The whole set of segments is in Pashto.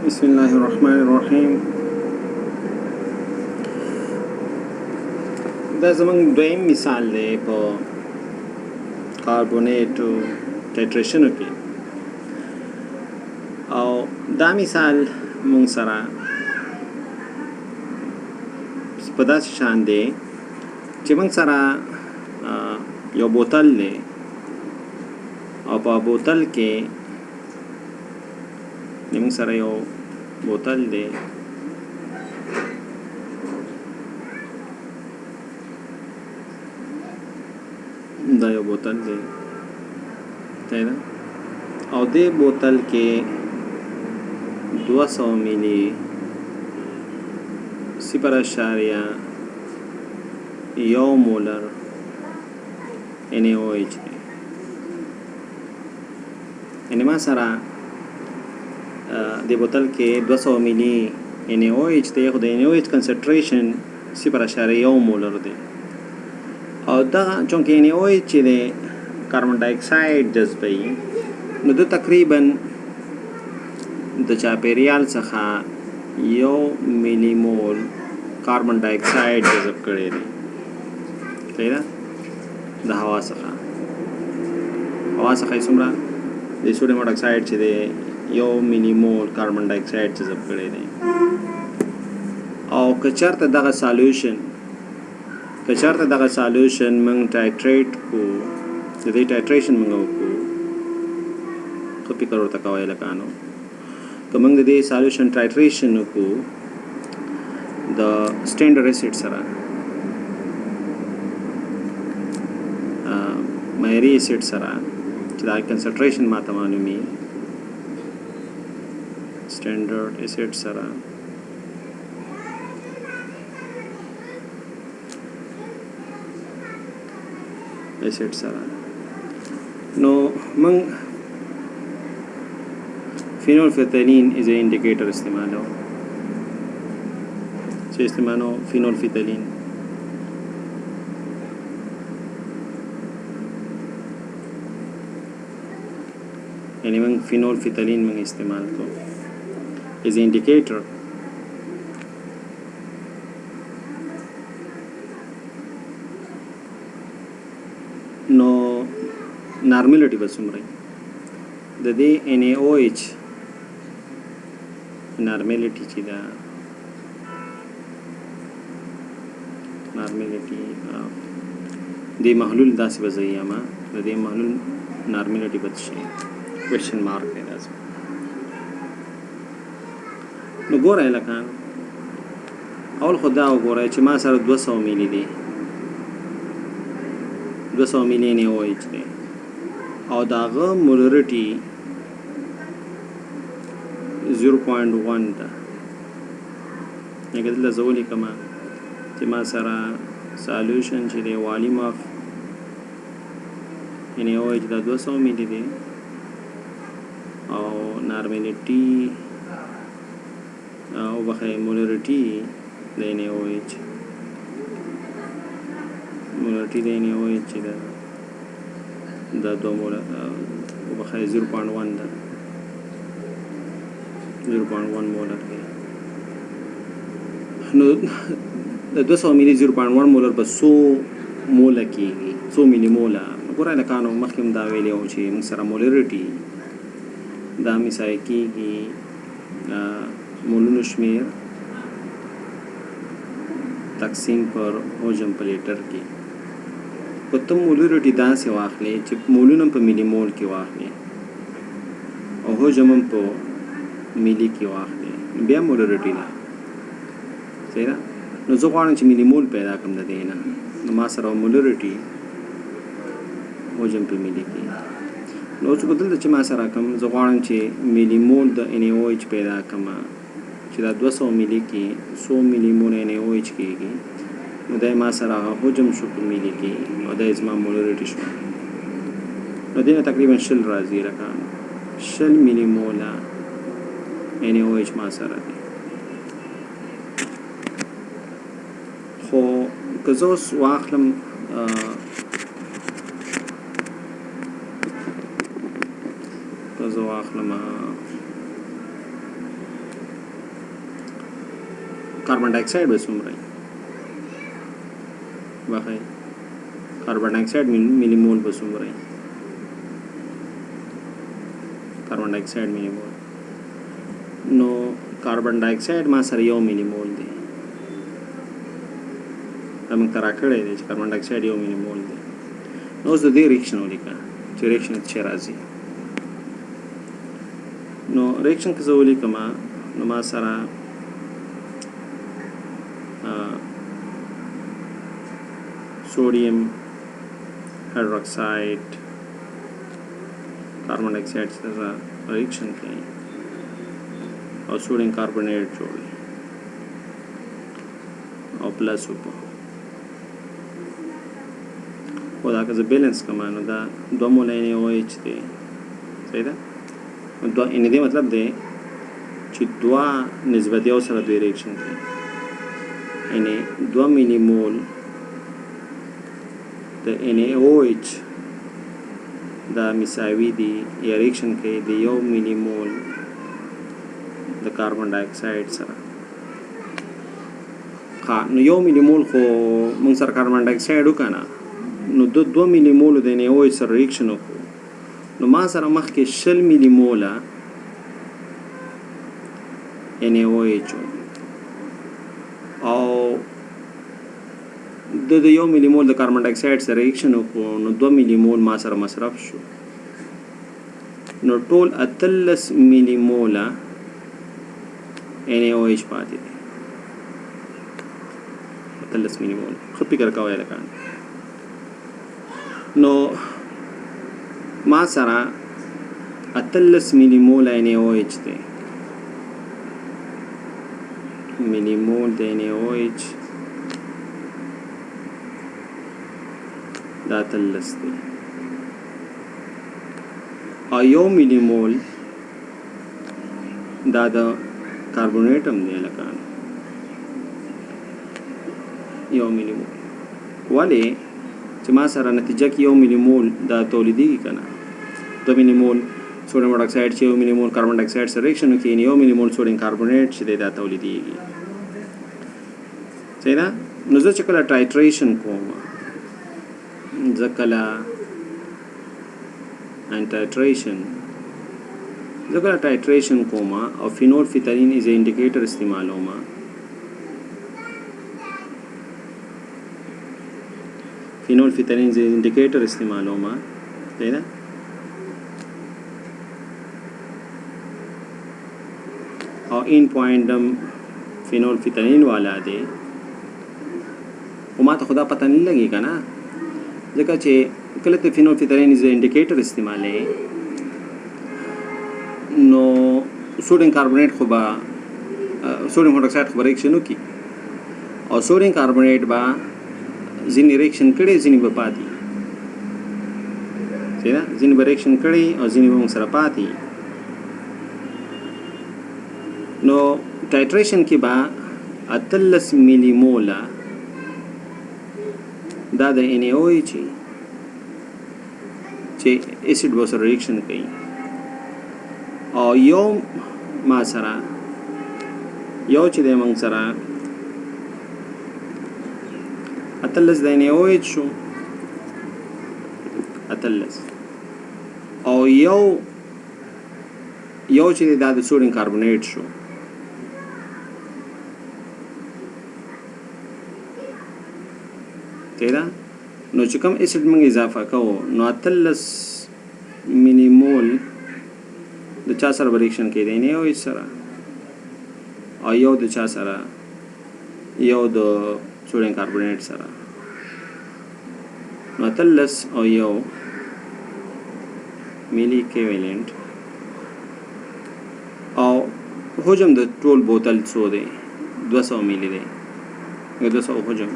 बिस्मिल्लाहिर्रहमानिर्रहीम। دا زمونږ دویم مثال دی په کاربونیټو ټایټریشنو کې، او دا مثال مونږ سره په داسې شان دی چې مونږ سره یو بوتل دی او په بوتل کې مونږ سره یو بوتل دی دا یو بوتل دی دا او دې بوتل کې 200 ملي 0.1 مولر NaOH دی. یعنی ما سره د بوتل کې 200 ملي NaOH دی، خو د NaOH کنسنټریشن 0.1 مولر دی، او دا چونکه NaOH چې دی کاربن ډای اکساید جذبوي، نو د تقریبا د چاپیریال څخه 1 ملي مول کاربن ډای اکساید جذب کړی دی. صحیح ده؟ د هوا څخه یې څومره د سوډیم اکساید چې دی 1 ملي مول کاربن ډای اکساید جذب کړی دی. او که چېرته دغه سالوشن موږ ټایټریټ کو، د دې ټایټریشن موږ وکړو، خو فکر ورته کوئ لکانو که موږ د دې سالوشن ټایټریشن وکړو د سټینډرډ اسید سره، معیاري اسید سره چې دا کنسنټریشن ماته معلومي، سټینډرډ اسید سره نو موږ فینول فتالین از ا انډیکیټر استعمالو، چې استعمالو فینول فتالین. یعنی موږ فینول فتالین موږ استعمال کوو از ا انډیکیټر. نو نارملټي به څومره د دې NaOH نارملټي چې ده، نارملټي د محلول داسې به زه یم، د دې محلول نارملټي به څه شي کوېشن مارک دی داسې. نو ګورئ لکه اول خو دا وګورئ چې ما سره 200 ملي دی، 200 ملي NaOH دی، او د هغه مولرټي 0.1 ده. لکه دلته زه ولیکمه چې ما سره سالوشن چې دی والیم اف NaOH دا 200 ملي دی، او نارملټي او بخیر مولرټي د NaOH، مولرټي د NaOH چې ده دا 2 مولر او بخیر 0.1 ده، 0.1 مولر دی. نو د 200 ملي 0.1 مولر به 100 موله کېږي، 100 ملي موله. ګورئ لکانو مخکې هم دا ویلی وو چې موږ سره مولرټي دا مساوي کېږي مولونو شمیر تقسیم پر حجم په لیټر کې. په ته مولرټي داسې واخلې چې مولونه په ملي مول کې واخلې او حجم هم په ملي کې واخلې، بیا مولرټي ده. صحیح ده؟ نو زه غواړم چې ملي مول پیدا کړم د دې نه، نو ما سره مولرټي حجم په ملي کې. نو چې دلته چې ما سره کوم زه غواړم چې ملي مول د NaOH پیدا کړم، چې دا 200 ملي کې 100 ملي مول NaOH کېږي، نو دا ما سره حجم شو په ملي کې، او دا زما مولرټي شو. نو دې نه تقریبا 100 راځي، لکه 100 ملي موله NaOH ما سره دی. خو که زه اوس واخلم زه واخلم carbon dioxide به څومره وي carbon dioxide millimole به څومره وي carbon dioxide millimole نو carbon dioxide ما سره 1 millimole دی موږ ترا کړی دی چې carbon dioxide 1 millimole دی نو اوس د دې ریاکشن ولیکه چې ریاکشن څه راځي نو ریاکشن که زه ولیکم نو ما سره sodium hydroxide carbon dioxide से रिएक्शन करें और sodium carbonate जोड़ें और प्लस ऊपर खुदा का बैलेंस का मानो दा दो मोल NaOH दे सही था दो इन्हें दे मतलब दे कि दो निस्बती और सारा दो रिएक्शन करें इन्हें 2 मिली मोल د NaOH دا مساوي دي یا ریاکشن کوي د 1 ملي مول د کاربن ډای اکساید سره نو 1 ملي مول خو موږ سره کاربن ډای اکساید وکنه نو د 2 ملي مول د NaOH سره ریاکشن وکړو نو ما سره مخکې 0 ملي مول NaOH او د 1 ملي مول د کاربن ډای اکساید سره ریاکشن وکړو نو 2 ملي مول ما سره مصرف شو نو ټول 13 ملي مول NaOH پاتې دي 13 ملي مول خو فکر کوئ لکه نو ما سره 13 ملي مول NaOH دي ملي مول د NaOH دا 13 دی او 1 ملي مول دا د کاربونیټ هم دی لکه 1 ملي مول ولې چې ما سره نتیجه کې 1 ملي مول دا تولیدېږي که نه 2 ملي مول sodium dioxide چې 1 ملي مول carbon dioxide سره ریاکشن وکړي 1 ملي مول sodium carbonate چې دا تولیدېږي صحیح ده نو زه چې کله ټایټریشن کوم ذکلا titration کوما او فینول فیتالین از انډیکیټر استعمالوما فینول فیتالین از انډیکیټر استعمالوما دینا او ان پوینټم فینول فیتالین والا دی او ما ته خدا پته نه لګي کنه ځکه چې کله ته فینول فیتالین از انډیکیټر استعمالې نو sodium carbonate خو با sodium hydroxide خو ریاکشن وکي او sodium carbonate با ځینې ریاکشن کړي ځینې به پاتې څنګه ځینې به ریاکشن کړي او ځینې به موږ سره پاتې نو ټایټریشن کې با 13 ملي مول دا د NaOH چې اسید به سره ریاکشن کوي او یو ما سره یو چې د موږ سره 13 د NaOH شو 13 او یو چې د सोडियम कार्बोनेट شو تیرا نو چې کوم اسید موږ اضافه کوو نو 13 ملي مول د چا سره ریاکشن کوي د NaOH سره او یو د چا سره یو د sodium carbonate سره نو 13 او یو ملي ایکویولنت او حجم د ټول بوتل څو دی 200 ملي دی 200 حجم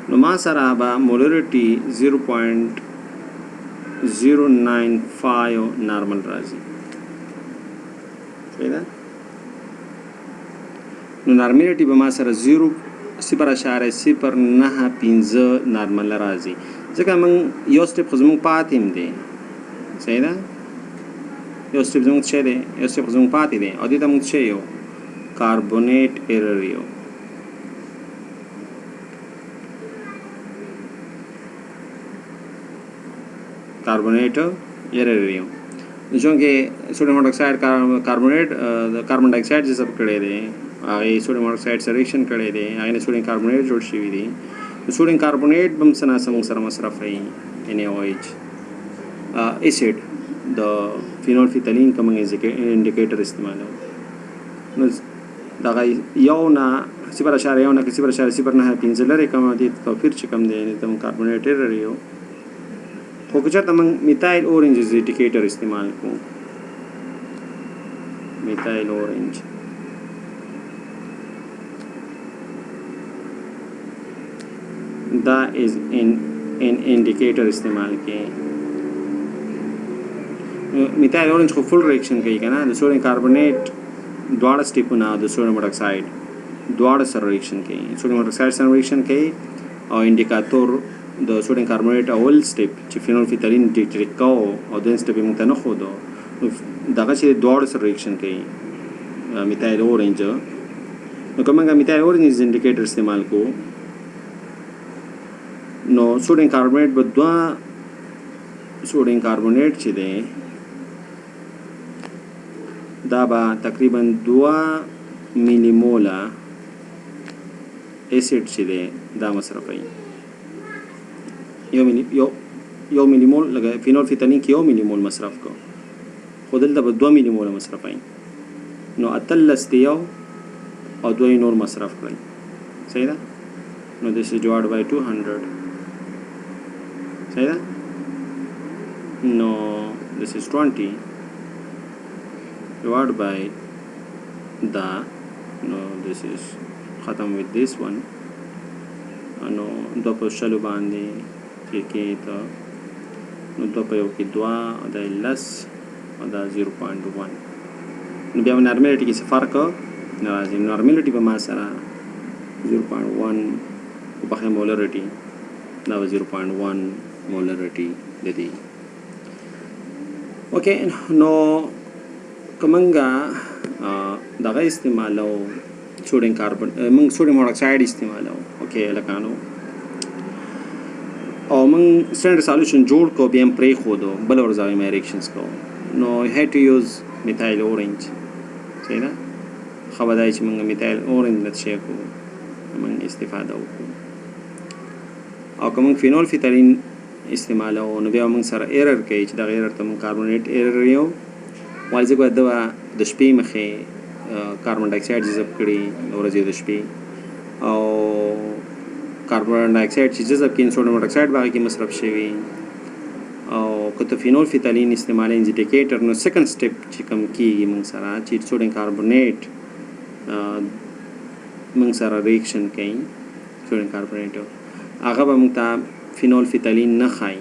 نو ما سره به مولریټي 0.095 نارمل راځي صحیح ده نو نارملیټي به ما سره 0.095 نارمل راځي ځکه موږ یو سټپ خو زموږ پاتې هم دی صحیح ده یو سټپ زموږ څه دی یو سټپ زموږ پاتې دی او دې ته موږ څه یو carbonate aerario. Carbonate aerario. चूँकि sodium hydroxide carbonate carbon dioxide जैसा कड़े दे आगे सोडियम हाइड्रोक्साइड से रिएक्शन कड़े दे आगे सोडियम कार्बोनेट जोड़ शीवी दी सोडियम कार्बोनेट बम सना समूह सर मसरफ है NaOH एसिड द फिनोल्फिथलीन का मंगे इंडिकेटर इस्तेमाल हो दगाई यौना सिपर अशारे यौना किसी पर अशारे सिपर ना है पिंजलर एक कम आदि तो फिर चिकम दे नहीं तम कार्बोनेटेड रहियो हो कुछ तमंग मिथाइल ऑरेंज इंडिकेटर इस्तेमाल को मिथाइल ऑरेंज दा इज इन इंडिकेटर इस्तेमाल के मिथाइल ऑरेंज को फुल रिएक्शन कही का ना द सोडियम कार्बोनेट द्वारा स्टेप ना द सोडियम हाइड्रोक्साइड द्वारा सर रिएक्शन कही सोडियम हाइड्रोक्साइड सर रिएक्शन कही और इंडिकेटर द सोडियम कार्बोनेट अवल स्टेप ची फिनोल्फिथलीन डिटेक्ट और देन स्टेप में तन खोदो दागा ची द्वारा सर रिएक्शन कही मिथाइल ऑरेंज नो कमांगा मिथाइल ऑरेंज इंडिकेटर इस्तेमाल को नो सोडियम कार्बोनेट बद्वा सोडियम कार्बोनेट ची दे दाबा तकरीबन 2 मिलीमोला एसिड ची दे दा मसरफ है यो मिलीमोल लगा फिनोल्फिथलीन की यो मिलीमोल मसरफ को खुदल दबा 2 मिलीमोल मसरफ है नो अतलस दियो और 2 नूर मसरफ करें सही ना no this is divide by 200 सही ना no this is 20 divided by the no this is khatam with this one no दो पर चलो बांधे ठीक है तो no दो पर यो की दुआ अदा लस अदा 0.1 no बिया नॉर्मलिटी की फ़र्क नाराज़ी नॉर्मलिटी पर मासरा 0.1 बाकी मोलरिटी ना 0.1 मोलरिटी दे दी ओके नो कमंगा दगा इस्तेमाल हो सोडियम कार्बन मंग सोडियम हाइड्रोक्साइड इस्तेमाल हो ओके लगानो और मंग स्टैंडर्ड सॉल्यूशन जोड़ को भी हम प्रे खोदो बल और जावे में रिएक्शंस को no had to use methyl orange सही ना खबरदारी च मंग मिथाइल ऑरेंज नशे को मंग इस्तेफादा हो और कमंग फिनोल्फिथलीन इस्तेमाल हो नबिया मंग सर एरर के इच दा एरर तम कार्बोनेट एरर यो वालजे को दवा दशपी मखे कार्बन डाइऑक्साइड जब कड़ी और जे दशपी और कार्बन डाइऑक्साइड जब कि सोडियम हाइड्रोक्साइड बाकी की मसरफ शेवी और कतो फिनोल्फिथलीन इस्तेमाल इंडिकेटर नो सेकंड स्टेप चिकम की मंग सरा ची सोडियम कार्बोनेट मंग सरा रिएक्शन कई सोडियम कार्बोनेट आगा मंग ता फिनोल्फिथलीन न खाई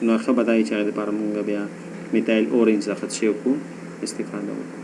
न खबर बताई चाहे पर मंगा बिया मिथाइल ऑरेंज ज़ख़त शेव को इस्तेफादा हो